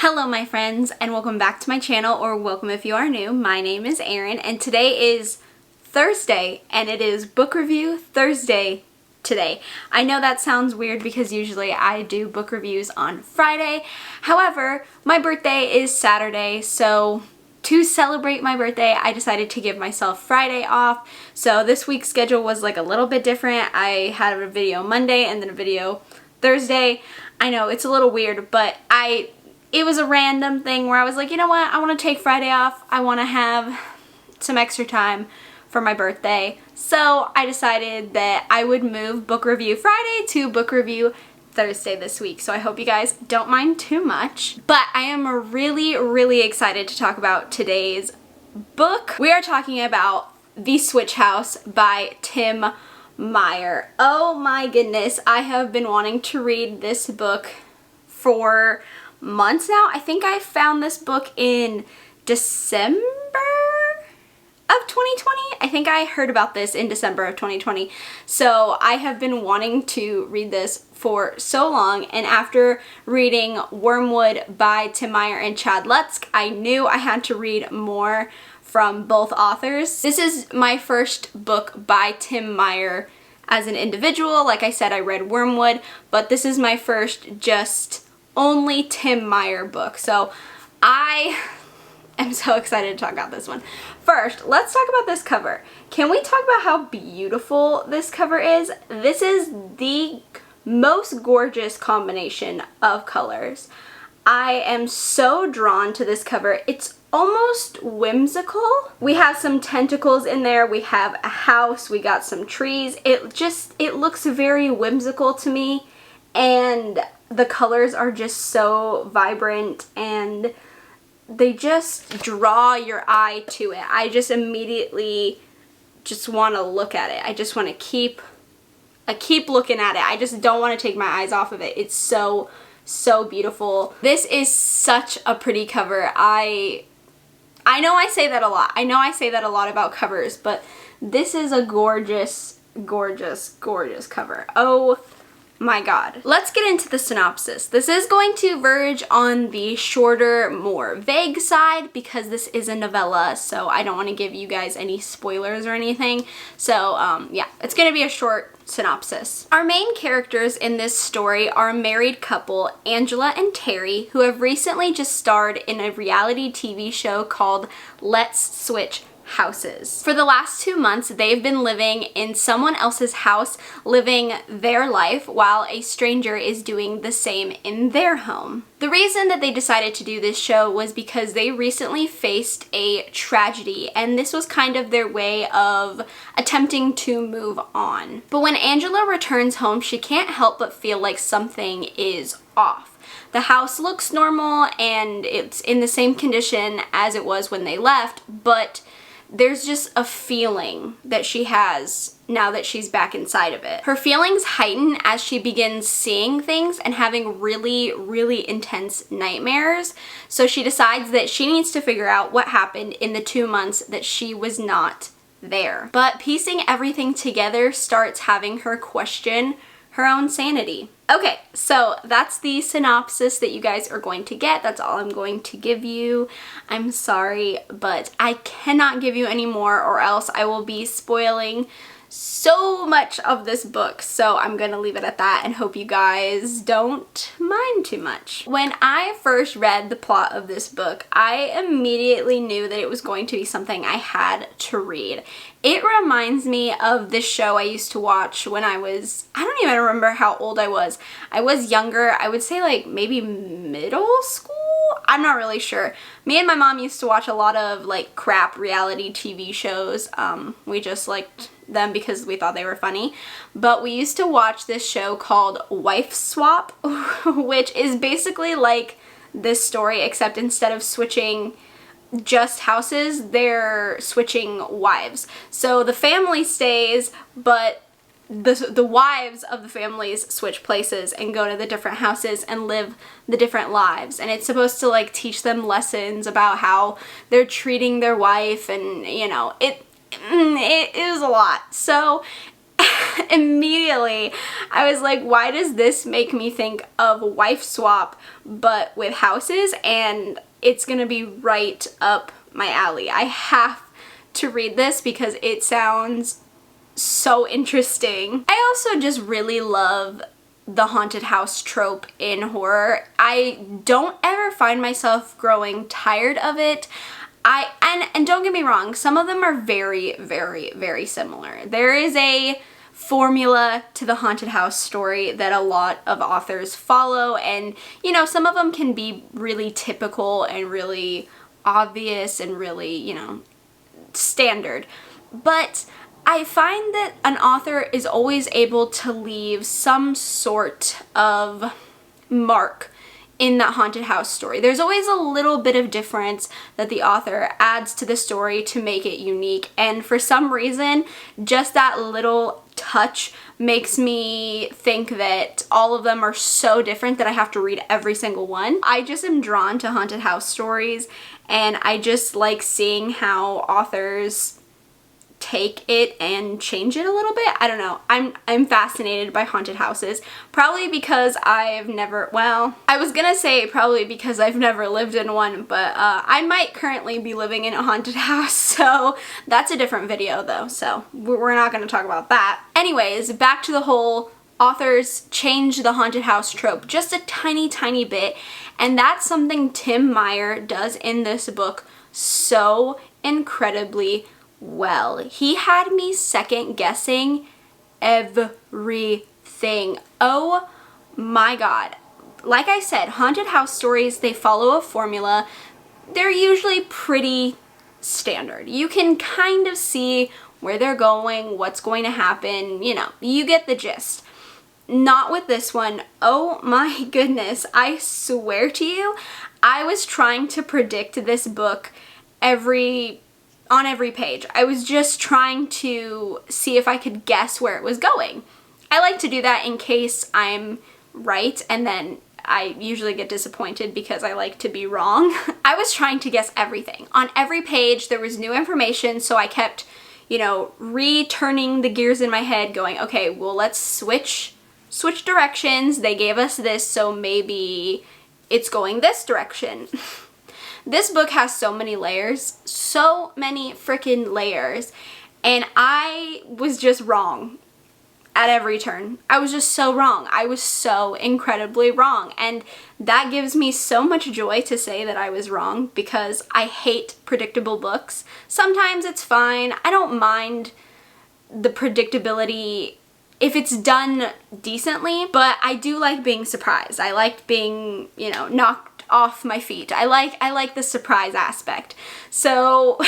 Hello my friends, and welcome back to my channel, or welcome if you are new. My name is Erin, and today is Thursday, and it is book review Thursday today. I know that sounds weird because usually I do book reviews on Friday. However, my birthday is Saturday, so to celebrate my birthday, I decided to give myself Friday off. So this week's schedule was like a little bit different. I had a video Monday and then a video Thursday. I know it's a little weird, but it was a random thing where I was like, you know what, I want to take Friday off. I want to have some extra time for my birthday. So I decided that I would move book review Friday to book review Thursday this week. So I hope you guys don't mind too much. But I am really excited to talk about today's book. We are talking about The Switch House by Tim Meyer. Oh my goodness, I have been wanting to read this book for months now. I think I found this book in December of 2020. I think I heard about this in December of 2020. So I have been wanting to read this for so long, and after reading Wormwood by Tim Meyer and Chad Lutzk, I knew I had to read more from both authors. This is my first book by Tim Meyer as an individual. Like I said, I read Wormwood, but this is my first just only Tim Meyer book. So I am so excited to talk about this one. First, let's talk about this cover. Can we talk about how beautiful this cover is? This is the most gorgeous combination of colors. I am so drawn to this cover. It's almost whimsical. We have some tentacles in there. We have a house. We got some trees. It looks very whimsical to me, and the colors are just so vibrant and they just draw your eye to it. I just immediately just want to look at it. I just want to keep looking at it. I just don't want to take my eyes off of it. It's so beautiful. This is such a pretty cover. I know I say that a lot. I know I say that a lot about covers, but this is a gorgeous cover. Oh my god. Let's get into the synopsis. This is going to verge on the shorter, more vague side because this is a novella, so I don't want to give you guys any spoilers or anything. So yeah, it's going to be a short synopsis. Our main characters in this story are a married couple, Angela and Terry, who have recently just starred in a reality TV show called Let's Switch Houses. For the last 2 months, they've been living in someone else's house, living their life, while a stranger is doing the same in their home. The reason that they decided to do this show was because they recently faced a tragedy, and this was kind of their way of attempting to move on. But when Angela returns home, she can't help but feel like something is off. The house looks normal, and it's in the same condition as it was when they left, but there's just a feeling that she has now that she's back inside of it. Her feelings heighten as she begins seeing things and having really intense nightmares. So she decides that she needs to figure out what happened in the 2 months that she was not there. But piecing everything together starts having her question her own sanity. Okay, so that's the synopsis that you guys are going to get. That's all I'm going to give you. I'm sorry, but I cannot give you any more, or else I will be spoiling so much of this book. So I'm gonna leave it at that and hope you guys don't mind too much. When I first read the plot of this book, I immediately knew that it was going to be something I had to read. It reminds me of this show I used to watch when I don't even remember how old I was. I was younger. I would say like maybe middle school? I'm not really sure. Me and my mom used to watch a lot of like crap reality TV shows. We just liked them because we thought they were funny. But we used to watch this show called Wife Swap, which is basically like this story, except instead of switching just houses, they're switching wives. So the family stays, but the wives of the families switch places and go to the different houses and live the different lives. And it's supposed to like teach them lessons about how they're treating their wife, and you know, it is a lot. So immediately I was like, why does this make me think of Wife Swap but with houses? And it's gonna be right up my alley. I have to read this because it sounds so interesting. I also just really love the haunted house trope in horror. I don't ever find myself growing tired of it. And don't get me wrong, some of them are very, very, very similar. There is a formula to the haunted house story that a lot of authors follow, and you know, some of them can be really typical and really obvious and really, you know, standard. But I find that an author is always able to leave some sort of mark in that haunted house story. There's always a little bit of difference that the author adds to the story to make it unique, and for some reason, just that little touch makes me think that all of them are so different that I have to read every single one. I just am drawn to haunted house stories, and I just like seeing how authors take it and change it a little bit. I don't know. I'm fascinated by haunted houses. Probably because I've never, well, I was gonna say probably because I've never lived in one, but I might currently be living in a haunted house, so that's a different video though, so we're not gonna talk about that. Anyways, back to the whole authors change the haunted house trope just a tiny, tiny bit, and that's something Tim Meyer does in this book so incredibly well. He had me second guessing everything. Oh my god. Like I said, haunted house stories, they follow a formula. They're usually pretty standard. You can kind of see where they're going, what's going to happen, you know, you get the gist. Not with this one. Oh my goodness. I swear to you, I was trying to predict this book on every page. I was just trying to see if I could guess where it was going. I like to do that in case I'm right, and then I usually get disappointed because I like to be wrong. I was trying to guess everything. On every page there was new information, so I kept, you know, returning the gears in my head going, okay, well, let's switch directions. They gave us this, so maybe it's going this direction. This book has so many layers, so many freaking layers, and I was just wrong at every turn. I was just so wrong. I was so incredibly wrong, and that gives me so much joy to say that I was wrong because I hate predictable books. Sometimes it's fine. I don't mind the predictability if it's done decently, but I do like being surprised. I like being, you know, knocked off my feet. I like the surprise aspect. So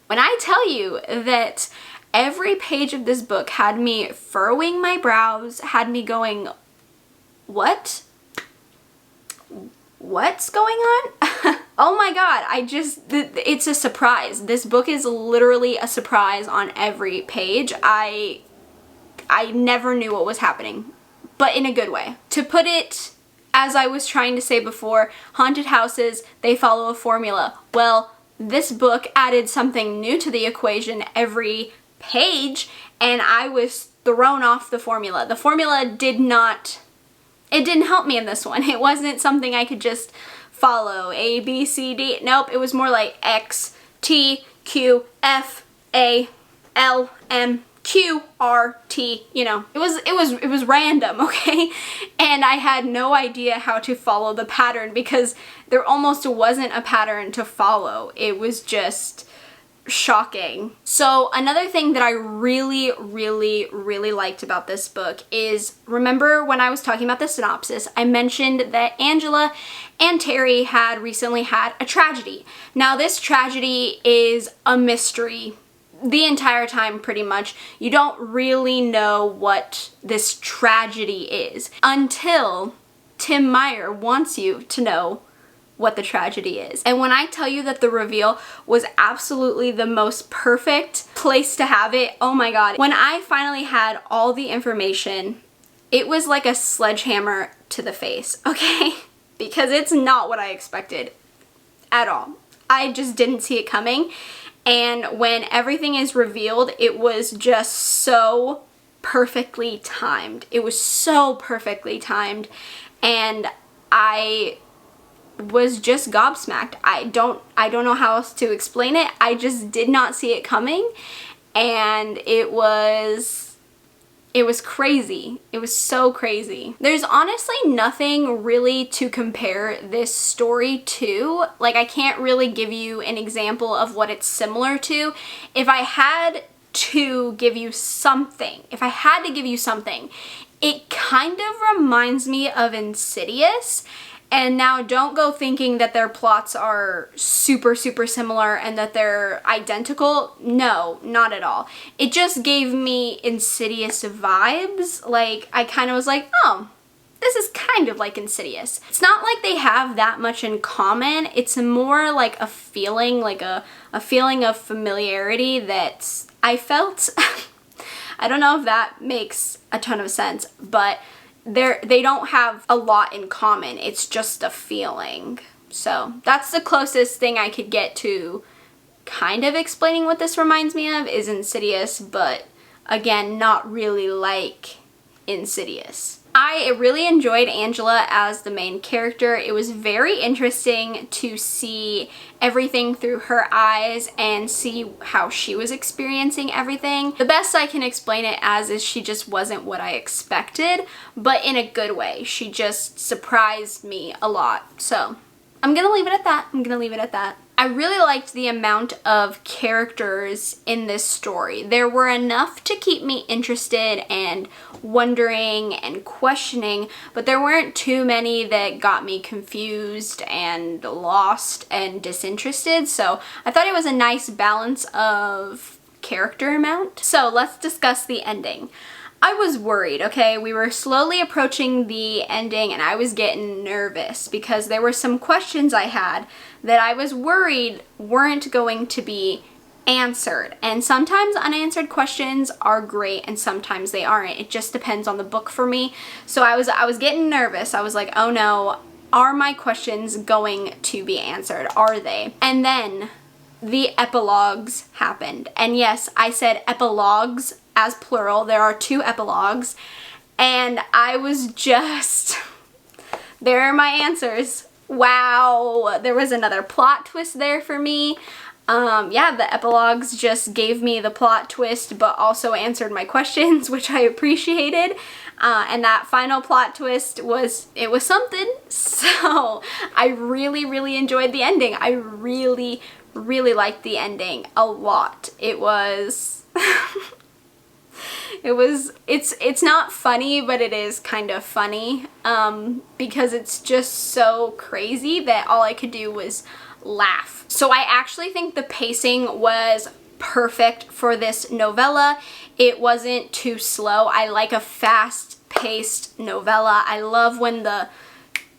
when I tell you that every page of this book had me furrowing my brows, had me going, what? What's going on? Oh my god, it's a surprise. This book is literally a surprise on every page. I never knew what was happening, but in a good way. To put it, as I was trying to say before, haunted houses, they follow a formula. Well, this book added something new to the equation every page, and I was thrown off the formula. The formula didn't help me in this one. It wasn't something I could just follow. A, B, C, D. Nope, it was more like X, T, Q, F, A, L, M, Q, R, T, you know, it was random, okay? And I had no idea how to follow the pattern because there almost wasn't a pattern to follow. It was just shocking. So another thing that I really, really, really liked about this book is, remember when I was talking about the synopsis, I mentioned that Angela and Terry had recently had a tragedy. Now this tragedy is a mystery the entire time, pretty much. You don't really know what this tragedy is until Tim Meyer wants you to know what the tragedy is. And when I tell you that the reveal was absolutely the most perfect place to have it, oh my god. When I finally had all the information, it was like a sledgehammer to the face, okay? Because it's not what I expected at all. I just didn't see it coming. And when everything is revealed, it was just so perfectly timed. It was so perfectly timed, and I was just gobsmacked. I don't know how else to explain it. I just did not see it coming, and it was crazy. It was so crazy. There's honestly nothing really to compare this story to. Like, I can't really give you an example of what it's similar to. If I had to give you something, it kind of reminds me of Insidious. And now don't go thinking that their plots are super, super similar and that they're identical. No, not at all. It just gave me Insidious vibes. Like, I kind of was like, oh, this is kind of like Insidious. It's not like they have that much in common. It's more like a feeling, like a feeling of familiarity that I felt. I don't know if that makes a ton of sense, but they don't have a lot in common. It's just a feeling. So that's the closest thing I could get to kind of explaining what this reminds me of is Insidious, but again, not really like Insidious. I really enjoyed Angela as the main character. It was very interesting to see everything through her eyes and see how she was experiencing everything. The best I can explain it as is she just wasn't what I expected, but in a good way. She just surprised me a lot. So I'm gonna leave it at that. I really liked the amount of characters in this story. There were enough to keep me interested and wondering and questioning, but there weren't too many that got me confused and lost and disinterested. So I thought it was a nice balance of character amount. So let's discuss the ending. I was worried, okay? We were slowly approaching the ending and I was getting nervous because there were some questions I had that I was worried weren't going to be answered. And sometimes unanswered questions are great and sometimes they aren't. It just depends on the book for me. So I was getting nervous. I was like, oh no, are my questions going to be answered? Are they? And then the epilogues happened. And yes, I said epilogues as plural. There are 2 epilogues. And I was just, there are my answers. Wow, there was another plot twist there for me. Yeah, the epilogues just gave me the plot twist, but also answered my questions, which I appreciated. And that final plot twist was something. So I really, really enjoyed the ending. I really, really liked the ending a lot. It was, it's not funny, but it is kind of funny, because it's just so crazy that all I could do was laugh. So I actually think the pacing was perfect for this novella. It wasn't too slow. I like a fast-paced novella. I love when the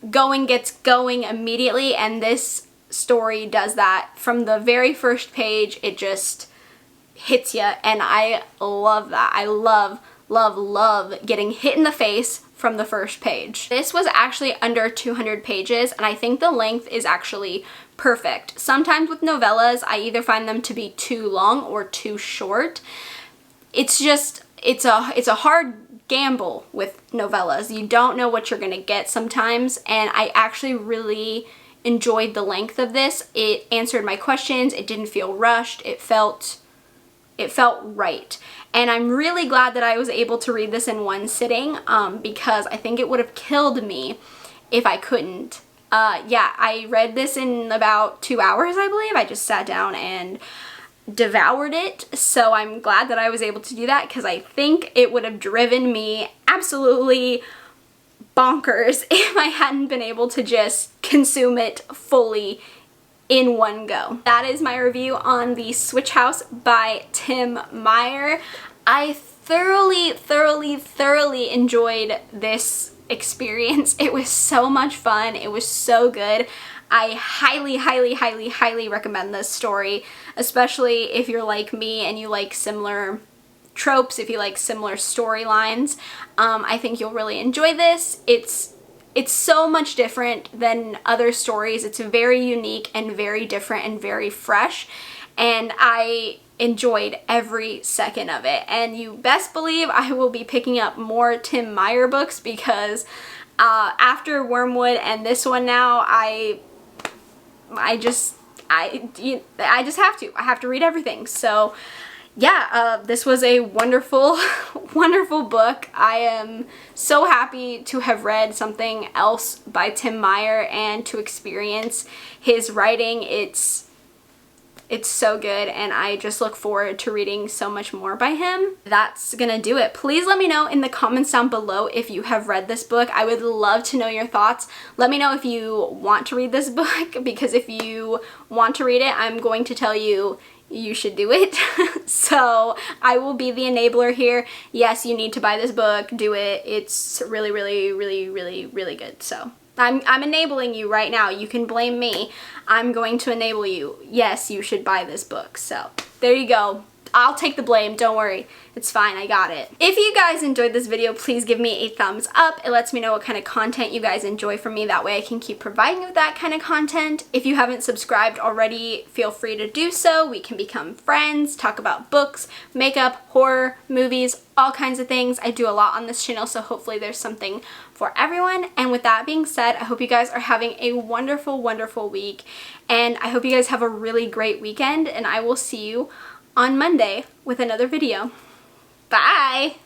going gets going immediately, and this story does that. From the very first page, it just hits you, and I love that. I love, love, love getting hit in the face from the first page. This was actually under 200 pages, and I think the length is actually perfect. Sometimes with novellas, I either find them to be too long or too short. It's just, it's a hard gamble with novellas. You don't know what you're gonna get sometimes, and I actually really enjoyed the length of this. It answered my questions. It didn't feel rushed. It felt right. And I'm really glad that I was able to read this in one sitting, because I think it would have killed me if I couldn't. Yeah, I read this in about 2 hours, I believe. I just sat down and devoured it. So I'm glad that I was able to do that, because I think it would have driven me absolutely bonkers if I hadn't been able to just consume it fully in one go. That is my review on The Switch House by Tim Meyer. I thoroughly, thoroughly, thoroughly enjoyed this experience. It was so much fun. It was so good. I highly, highly, highly, highly recommend this story, especially if you're like me and you like similar tropes, if you like similar storylines. I think you'll really enjoy this. It's so much different than other stories. It's very unique and very different and very fresh. and I enjoyed every second of it. And you best believe I will be picking up more Tim Meyer books because after Wormwood and this one now, I just have to. I have to read everything. So yeah, this was a wonderful, wonderful book. I am so happy to have read something else by Tim Meyer and to experience his writing. It's so good, and I just look forward to reading so much more by him. That's gonna do it. Please let me know in the comments down below if you have read this book. I would love to know your thoughts. Let me know if you want to read this book, because if you want to read it, I'm going to tell you you should do it. So I will be the enabler here. Yes, you need to buy this book. Do it. It's really, really, really, really, really good. So I'm enabling you right now. You can blame me. I'm going to enable you. Yes, you should buy this book. So there you go. I'll take the blame. Don't worry. It's fine. I got it. If you guys enjoyed this video, please give me a thumbs up. It lets me know what kind of content you guys enjoy from me. That way I can keep providing you with that kind of content. If you haven't subscribed already, feel free to do so. We can become friends, talk about books, makeup, horror, movies, all kinds of things. I do a lot on this channel, so hopefully there's something for everyone. And with that being said, I hope you guys are having a wonderful, wonderful week. And I hope you guys have a really great weekend, and I will see you on Monday with another video. Bye!